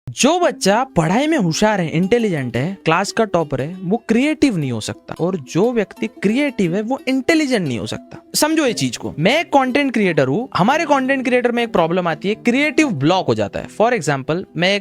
जो बच्चा पढ़ाई में होशियार है, इंटेलिजेंट है, क्लास का टॉपर है, वो क्रिएटिव नहीं हो सकता। और जो व्यक्ति क्रिएटिव है वो इंटेलिजेंट नहीं हो सकता। समझो ये चीज को। मैं एक कंटेंट क्रिएटर हूँ, हमारे कंटेंट क्रिएटर में एक प्रॉब्लम आती है, क्रिएटिव ब्लॉक हो जाता है। फॉर एग्जांपल मैं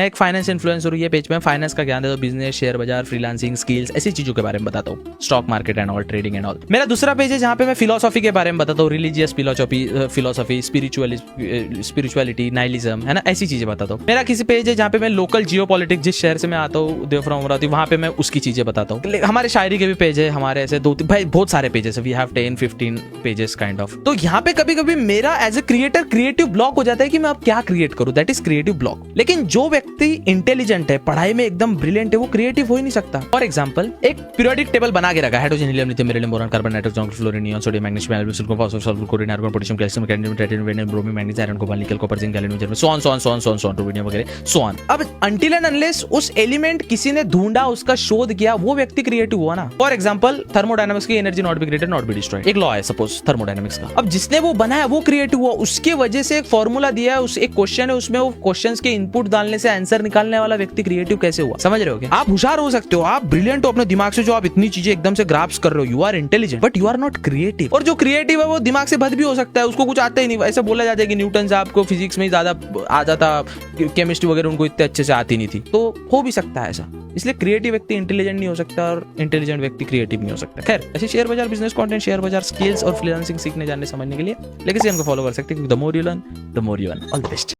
एक फाइनेंस इन्फ्लुएंसर हूँ, ये पेज में फाइनेंस का ज्ञान देता हूँ, बिजनेस, शेयर बाजार, फ्रीलांसिंग, स्किल्स, ऐसी चीजों के बारे में बताता हूँ, stock market and all, trading and all. मेरा दूसरा पेज है जहाँ पे मैं फिलोसॉफी के बारे में बताता हूँ, रिलीजियस फिलोसॉफी, स्पिरिचुअलिटी, नाइलिज्म, है ना, ऐसी चीजें बताता हूँ। मेरा किसी पेज है जहाँ पे मैं लोकल जियोपॉलिटिक्स, जिस शहर से मैं आता हूँ, देवफ्रॉम अमरावती, वहाँ पे मैं उसकी चीजें बताता हूँ। हमारे शायरी के भी पेज है, हमारे ऐसे भाई बहुत सारे पेजेस है, we have 10-15 pages kind of. तो यहाँ पे कभी कभी मेरा as a creator creative block हो जाता है कि मैं अब क्या क्रिएट करूँ, दैट इज क्रिएटिव ब्लॉक। लेकिन जो व्यक्ति इंटेलिजेंट है, पढ़ाई में एकदम ब्रिलियंट है, वो क्रिएटिव हो ही नहीं सकता। फॉर एग्जांपल एक पीरियोडिक टेबल बना के रखा है, hydrogen, helium, lithium, beryllium, boron, carbon, nitrogen, fluorine, neon, sodium, magnesium, aluminium, silicon, phosphorus, sulphur, chlorine, argon, potassium, calcium, cadmium, titanium, vanadium, bromine, manganese, iron, cobalt, nickel, copper, zinc, gallium, germanium, so on rubidium वगैरह, so on. अब until and unless उस element किसी ने ढूंढा, उसका शोध किया, वो व्यक्ति क्रिएटिव हुआ ना। फॉर एग्जांपल थर्मोडायनामिक्स की energy not be created not be destroyed, एक लॉ है सपोज थर्मोडायनामिक्स का। अब जिसने वो बनाया वो क्रिएटिव हुआ, उसके वजह से एक फॉर्मूला दिया है, उस एक क्वेश्चन है, उसमें वो क्वेश्चंस के इनपुट डालने से आंसर निकालने वाला व्यक्ति क्रिएटिव कैसे हुआ? समझ रहे हो क्या? आप होशियार हो सकते हो, आप ब्रिलियंट हो अपने दिमाग से, जो आप इतनी चीजें एकदम से ग्रास्प कर रहे हो, you are intelligent, but you are not creative. और जो क्रिएटिव है वो दिमाग से बद भी हो सकता है, उसको कुछ आता ही नहीं। ऐसा बोला जाता है कि न्यूटन साहब को फिजिक्स में ज्यादा आ जाता, केमिस्ट्री वगैरह उनको इतने अच्छे से आती नहीं थी, तो हो भी सकता है ऐसा। इसलिए क्रिएटिव व्यक्ति इंटेलिजेंट नहीं हो सकता और इंटेलिजेंट व्यक्ति क्रिएटिव नहीं हो सकता। खैर, ऐसे शेयर बाजार, बिजनेस कंटेंट, शेयर बाजार, स्किल्स और फ्रीलांसिंग सीखने जानने समझने के लिए लेकिन को फॉलो कर सकते हैं, क्योंकि the more you learn the more you earn. All the best.